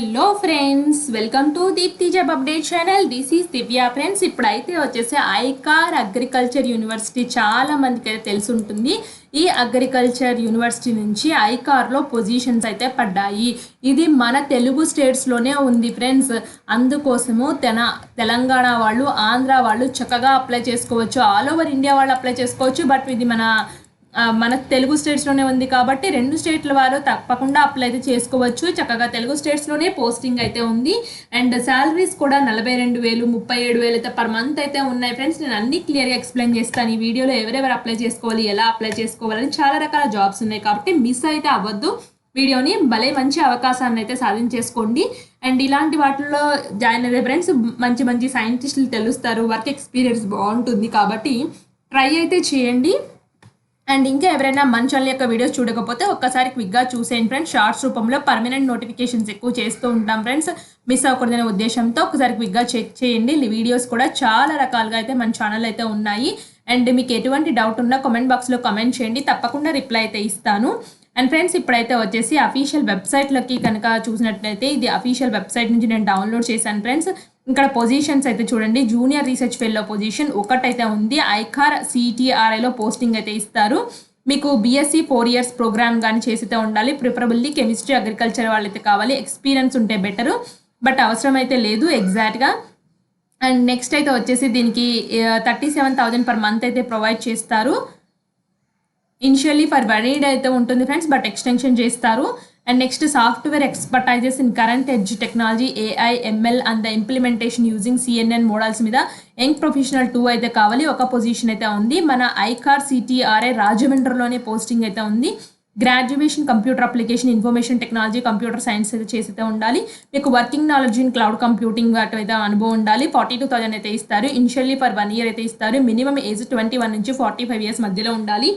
Hello friends, welcome to Deepthi job update channel. This is Divya. Friends, ఇప్పుడైతే వచ్చేసి ICAR agriculture university చాలా మందికి అయితే తెలిసి ఉంటుంది. ఈ అగ్రికల్చర్ యూనివర్సిటీ నుంచి ఐకార్లో పొజిషన్స్ అయితే పడ్డాయి. ఇది మన తెలుగు స్టేట్స్లోనే ఉంది ఫ్రెండ్స్. అందుకోసము తెలంగాణ వాళ్ళు, ఆంధ్ర వాళ్ళు చక్కగా అప్లై చేసుకోవచ్చు. ఆల్ ఓవర్ ఇండియా వాళ్ళు అప్లై చేసుకోవచ్చు. బట్ ఇది మన తెలుగు స్టేట్స్లోనే ఉంది కాబట్టి రెండు స్టేట్ల వారు తప్పకుండా అప్లై అయితే చేసుకోవచ్చు. చక్కగా తెలుగు స్టేట్స్లోనే పోస్టింగ్ అయితే ఉంది. అండ్ శాలరీస్ కూడా 42,000 37,000 అయితే పర్ మంత్ అయితే ఉన్నాయి ఫ్రెండ్స్. నేను అన్ని క్లియర్గా ఎక్స్ప్లెయిన్ చేస్తాను ఈ వీడియోలో. ఎవరెవరు అప్లై చేసుకోవాలి, ఎలా అప్లై చేసుకోవాలని చాలా రకాల జాబ్స్ ఉన్నాయి కాబట్టి మిస్ అయితే అవ్వద్దు. వీడియోని భలే మంచి అవకాశాన్ని అయితే సాధించేసుకోండి. అండ్ ఇలాంటి వాటిల్లో జాయిన్ అయ్యే ఫ్రెండ్స్ మంచి మంచి సైంటిస్టులు తెలుస్తారు, వర్క్ ఎక్స్పీరియన్స్ బాగుంటుంది కాబట్టి ట్రై అయితే చేయండి. అండ్ ఇంకా ఎవరైనా మన ఛానల్ యొక్క వీడియోస్ చూడకపోతే ఒక్కసారి క్విక్గా చూసేయండి ఫ్రెండ్స్. షార్ట్స్ రూపంలో పర్మనెంట్ నోటిఫికేషన్స్ ఎక్కువ చేస్తూ ఉంటాం ఫ్రెండ్స్. మిస్ అవ్వకూడదనే ఉద్దేశంతో ఒకసారి క్విక్గా చెక్ చేయండి. వీడియోస్ కూడా చాలా రకాలుగా అయితే మన ఛానల్ అయితే ఉన్నాయి. అండ్ మీకు ఎటువంటి డౌట్ ఉన్నా కామెంట్ బాక్స్లో కామెంట్ చేయండి, తప్పకుండా రిప్లై అయితే ఇస్తాను. అండ్ ఫ్రెండ్స్, ఇప్పుడైతే వచ్చేసి అఫీషియల్ వెబ్సైట్లోకి కనుక చూసినట్లయితే ఇది అఫీషియల్ వెబ్సైట్ నుంచి నేను డౌన్లోడ్ చేశాను ఫ్రెండ్స్. ఇక్కడ పొజిషన్స్ అయితే చూడండి. జూనియర్ రీసెర్చ్ ఫెల్లో పొజిషన్ ఒకటైతే ఉంది. ఐకార్ CTRIలో పోస్టింగ్ అయితే ఇస్తారు. మీకు BSc 4 years ప్రోగ్రామ్ కానీ చేసితే ఉండాలి. ప్రిఫరబుల్లీ కెమిస్ట్రీ, అగ్రికల్చర్ వాళ్ళైతే కావాలి. ఎక్స్పీరియన్స్ ఉంటే బెటరు, బట్ అవసరం అయితే లేదు ఎగ్జాక్ట్గా. అండ్ నెక్స్ట్ అయితే వచ్చేసి దీనికి 37,000 పర్ మంత్ అయితే ప్రొవైడ్ చేస్తారు. ఇనిషియల్లీ ఫర్ వరీడ్ అయితే ఉంటుంది ఫ్రెండ్స్, బట్ ఎక్స్టెన్షన్ చేస్తారు. And next software ఎక్స్పర్టైజెస్ in current edge technology, AI, ML and the implementation using CNN models మీద యంగ్ ప్రొఫెషనల్ 2 అయితే కావాలి. ఒక పొజిషన్ అయితే ఉంది. మన ఐకార్ CTRI రాజమండ్రిలోనే పోస్టింగ్ అయితే ఉంది. Graduation computer application, information technology, computer science అయితే చేసితే ఉండాలి. మీకు working knowledge in cloud computing వాటి అయితే అనుభవం ఉండాలి. 42,000 అయితే ఇస్తారు. ఇనిషియల్లీ ఫర్ 1 year అయితే ఇస్తారు. మినిమం ఏజ్ 21 నుంచి 45 years మధ్యలో ఉండాలి.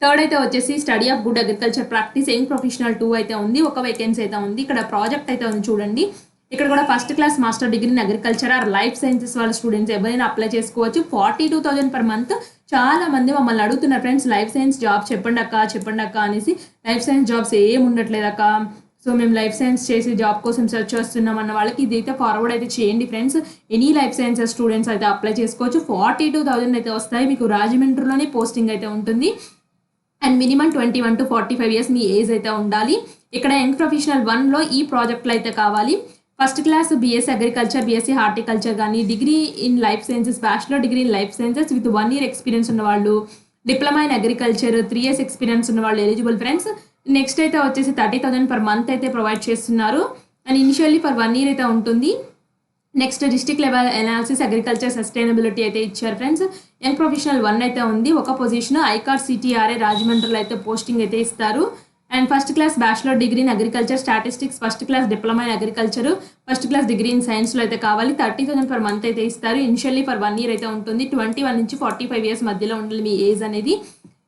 థర్డ్ అయితే వచ్చేసి study of good agriculture practice, young professional 2 అయితే ఉంది. ఒక వేకెన్సీ అయితే ఉంది. ఇక్కడ ప్రాజెక్ట్ అయితే ఉంది చూడండి. ఇక్కడ కూడా first class master degree in agriculture are life sciences వాళ్ళ స్టూడెంట్స్ ఎవరైనా అప్లై చేసుకోవచ్చు. 42,000 పర్ మంత్. చాలా మంది మమ్మల్ని అడుగుతున్నారు ఫ్రెండ్స్, లైఫ్ సైన్స్ జాబ్ చెప్పండి అక్క అనేసి. లైఫ్ సైన్స్ జాబ్స్ ఏం ఉండట్లేదు అక్క, సో మేము లైఫ్ సైన్స్ చేసి జాబ్ కోసం సెర్చ్ చేస్తున్నాం అన్న వాళ్ళకి ఇదైతే ఫార్వర్డ్ అయితే చేయండి friends. Any life sciences students అయితే అప్లై చేసుకోవచ్చు. 42,000 అయితే వస్తాయి. మీకు రాజమండ్రిలోనే పోస్టింగ్ అయితే ఉంటుంది. And minimum 21 to 45 years me age అయితే ఉండాలి. ఇక్కడ యంగ్ ప్రొఫెషనల్ 1లో ఈ ప్రాజెక్ట్లో అయితే కావాలి. First class BSc agriculture, BSc horticulture కానీ, degree in life sciences, bachelor degree in life sciences with 1 year experience ఉన్న వాళ్ళు, diploma in agriculture 3 years experience ఉన్న వాళ్ళు ఎలిజిబుల్ ఫ్రెండ్స్. నెక్స్ట్ అయితే వచ్చేసి 30,000 పర్ మంత్ అయితే ప్రొవైడ్ చేస్తున్నారు. అండ్ ఇనిషియల్లీ ఫర్ 1 year అయితే ఉంటుంది. Next district level analysis, agriculture sustainability అయితే ఇచ్చారు ఫ్రెండ్స్. యంగ్ ప్రొఫెషనల్ 1 అయితే ఉంది. ఒక పొజిషన్ ఐకార్ CTRI రాజమండ్రిలో అయితే పోస్టింగ్ అయితే ఇస్తారు. And first class bachelor degree in agriculture, statistics, first class diploma in agriculture, first class degree in సైన్స్లో అయితే కావాలి. 30,000 పర్ మంత్ అయితే ఇస్తారు. ఇనిషియల్లీ ఫర్ 1 year అయితే ఉంటుంది. 21 నుంచి 45 years మధ్యలో ఉండాలి మీ ఏజ్ అనేది.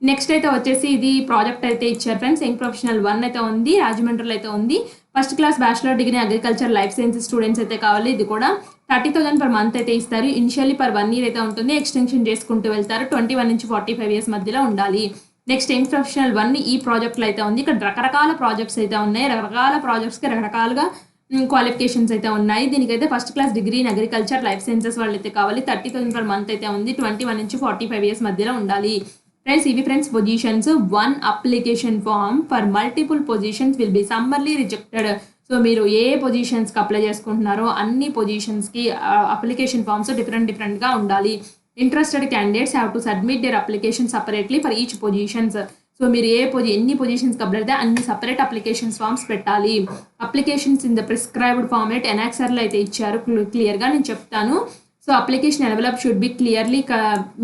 నెక్స్ట్ అయితే వచ్చేసి ఇది ప్రాజెక్ట్ అయితే ఇచ్చారు ఫ్రెండ్స్. యంగ్ ప్రొఫెషనల్ 1 అయితే ఉంది. రాజమండ్రిలో అయితే ఉంది. First class bachelor degree agriculture life sciences students అయితే కావాలి. ఇది కూడా 30,000 పర్ మంత్ అయితే ఇస్తారు. ఇనిషియల్లీ ఫర్ 1 year అయితే ఉంటుంది. ఎక్స్టెన్షన్ చేసుకుంటూ వెళ్తారు. 21 నుంచి 45 years మధ్యలో ఉండాలి. నెక్స్ట్ యంగ్ ప్రొఫెషనల్ 1 ఈ ప్రాజెక్ట్లో అయితే ఉంది. ఇక్కడ రకరకాల ప్రాజెక్ట్స్ అయితే ఉన్నాయి. రకరకాల ప్రాజెక్ట్స్కి రకరకాలుగా క్వాలిఫికేషన్స్ అయితే ఉన్నాయి. దీనికైతే first class degree in agriculture life sciences వాళ్ళు అయితే కావాలి. 30,000 పర్ మంత్ అయితే ఉంది. 21 నుంచి 45 years మధ్యలో ఉండాలి. ఫ్రెండ్స్, ఇవి friends positions. 1 application form for multiple positions will be summarily rejected. So మీరు ఏ పొజిషన్స్కి అప్లై చేసుకుంటున్నారో అన్ని పొజిషన్స్కి అప్లికేషన్ ఫామ్స్ డిఫరెంట్గా ఉండాలి. Interested candidates have to submit their application separately for each positions. So మీరు ఎన్ని పొజిషన్స్కి అప్లై అయితే అన్ని సపరేట్ అప్లికేషన్స్ ఫామ్స్ పెట్టాలి. Applications in the prescribed format ఎనాక్సర్లో అయితే ఇచ్చారు. క్లియర్గా నేను చెప్తాను. So application envelope should be clearly,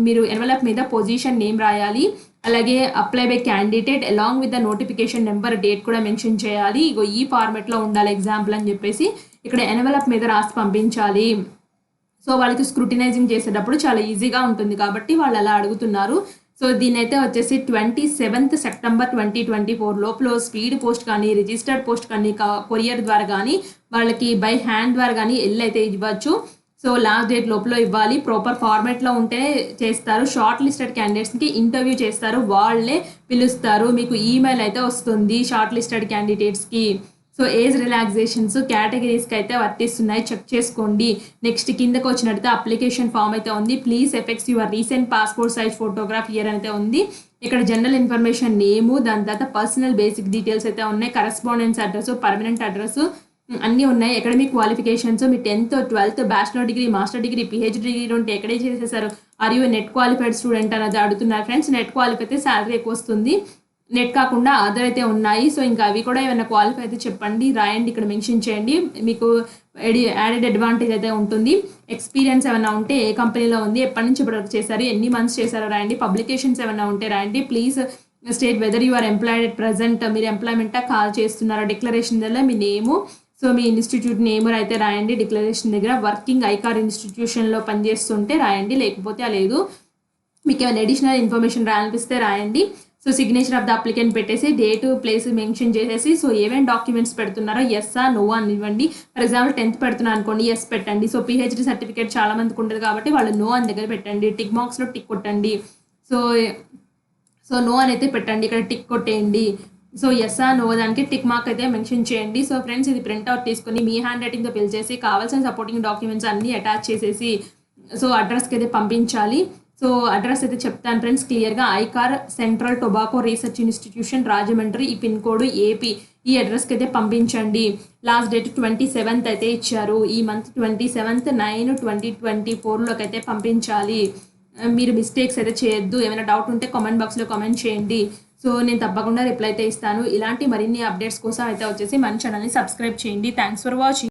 మీరు ఎన్వలప్ మీద పొజిషన్ నేమ్ రాయాలి. అలాగే apply by candidate along with the notification number, date కూడా మెన్షన్ చేయాలి. ఇగో ఈ ఫార్మెట్లో ఉండాలి ఎగ్జాంపుల్ అని చెప్పేసి ఇక్కడ ఎన్వలప్ మీద రాసి పంపించాలి. సో వాళ్ళకి స్క్రూటినైజింగ్ చేసేటప్పుడు చాలా ఈజీగా ఉంటుంది కాబట్టి వాళ్ళు అలా అడుగుతున్నారు. సో దీని అయితే వచ్చేసి 27th September 2024 లోపల స్పీడ్ పోస్ట్ కానీ, రిజిస్టర్డ్ పోస్ట్ కానీ, కొరియర్ ద్వారా కానీ, వాళ్ళకి బై హ్యాండ్ ద్వారా కానీ అయితే ఇవ్వచ్చు. సో లాస్ట్ డేట్ లోపల ఇవ్వాలి. ప్రాపర్ ఫార్మాట్లో ఉంటేనే చేస్తారు. షార్ట్ లిస్టెడ్ క్యాండిడేట్స్కి ఇంటర్వ్యూ చేస్తారు, వాళ్ళే పిలుస్తారు. మీకు ఈమెయిల్ అయితే వస్తుంది షార్ట్ లిస్టెడ్ క్యాండిడేట్స్కి. సో ఏజ్ రిలాక్సేషన్స్ కేటగిరీస్కి అయితే వర్తిస్తున్నాయి, చెక్ చేసుకోండి. నెక్స్ట్ కిందకు వచ్చినట్టయితే అప్లికేషన్ ఫామ్ అయితే ఉంది. Please effects your recent passport size photograph year అయితే ఉంది. ఇక్కడ జనరల్ ఇన్ఫర్మేషన్ నేము, దాని తర్వాత పర్సనల్ బేసిక్ డీటెయిల్స్ అయితే ఉన్నాయి. కరెస్పాండెన్స్ అడ్రస్, పర్మనెంట్ అడ్రస్ అన్నీ ఉన్నాయి. అకాడమిక్ క్వాలిఫికేషన్స్ మీ 10th 12th bachelor degree, master degree, PhD degree ఉంటే ఎక్కడే చేసేసారు, are you NET qualified student అనేది అడుగుతున్నారు ఫ్రెండ్స్. నెట్ క్వాలిఫై అయితే శాలరీ ఎక్కువ వస్తుంది. నెట్ కాకుండా అదర్ అయితే ఉన్నాయి. సో ఇంకా అవి కూడా ఏమైనా క్వాలిఫై అయితే చెప్పండి, రాయండి, ఇక్కడ మెన్షన్ చేయండి. మీకు యాడెడ్ అడ్వాంటేజ్ అయితే ఉంటుంది. ఎక్స్పీరియన్స్ ఏమైనా ఉంటే ఏ కంపెనీలో ఉంది, ఎప్పటి నుంచి వర్క్ చేశారు, ఎన్ని మంత్స్ చేశారో రాయండి. పబ్లికేషన్స్ ఏమైనా ఉంటే రాయండి. Please state whether you are employed at present, మీరు ఎంప్లాయ్మెంటా కాల్ చేస్తున్నారా. డిక్లరేషన్ దగ్గర మీ నేము, సో మీ ఇన్స్టిట్యూట్ నేమ్ అయితే రాయండి. డిక్లరేషన్ దగ్గర వర్కింగ్ ఐకార్ ఇన్స్టిట్యూషన్లో పనిచేస్తుంటే రాయండి, లేకపోతే లేదు. మీకు ఏమైనా అడిషనల్ ఇన్ఫర్మేషన్ రాయాలనిపిస్తే రాయండి. So signature of the applicant పెట్టేసి డేటు ప్లేస్ మెన్షన్ చేసేసి, సో ఏమేమి డాక్యుమెంట్స్ పెడుతున్నారో ఎస్ఆ నోవా అని ఇవ్వండి. ఫర్ ఎగ్జాంపుల్ 10th పెడుతున్నారు అనుకోండి, ఎస్ పెట్టండి. సో పిహెచ్డి సర్టిఫికేట్ చాలా మందికి ఉంటుంది కాబట్టి వాళ్ళు నో అని దగ్గర పెట్టండి. టిక్ బాక్స్లో టిక్ కొట్టండి. సో నో అని అయితే పెట్టండి, ఇక్కడ టిక్ కొట్టేయండి. సో ఎస్ఆ నో దానికి టిక్ మార్క్ అయితే మెన్షన్ చేయండి. సో ఫ్రెండ్స్ ఇది ప్రింట్అవుట్ తీసుకొని మీ హ్యాండ్ రైటింగ్తో ఫిల్ చేసి కావాల్సిన సపోర్టింగ్ డాక్యుమెంట్స్ అన్నీ అటాచ్ చేసేసి సో అడ్రస్కి అయితే పంపించాలి. సో అడ్రస్ అయితే చెప్తాను ఫ్రెండ్స్ క్లియర్గా. ICAR central tobacco research institution Rajahmundry, ఈ పిన్ కోడ్ ఏపీ, ఈ అడ్రస్కి అయితే పంపించండి. లాస్ట్ డేట్ 27th అయితే ఇచ్చారు. ఈ మంత్ 27/9/2024లోకి అయితే పంపించాలి. మీరు మిస్టేక్స్ అయితే చేయొద్దు. ఏమైనా డౌట్ ఉంటే కామెంట్ బాక్స్లో కామెంట్ చేయండి. సో నేను తప్పకుండా రిప్లై అయితే ఇస్తాను. ఇలాంటి మరిన్ని అప్డేట్స్ కోసం అయితే వచ్చేసి మన ఛానల్ని సబ్స్క్రైబ్ చేయండి. Thanks for watching.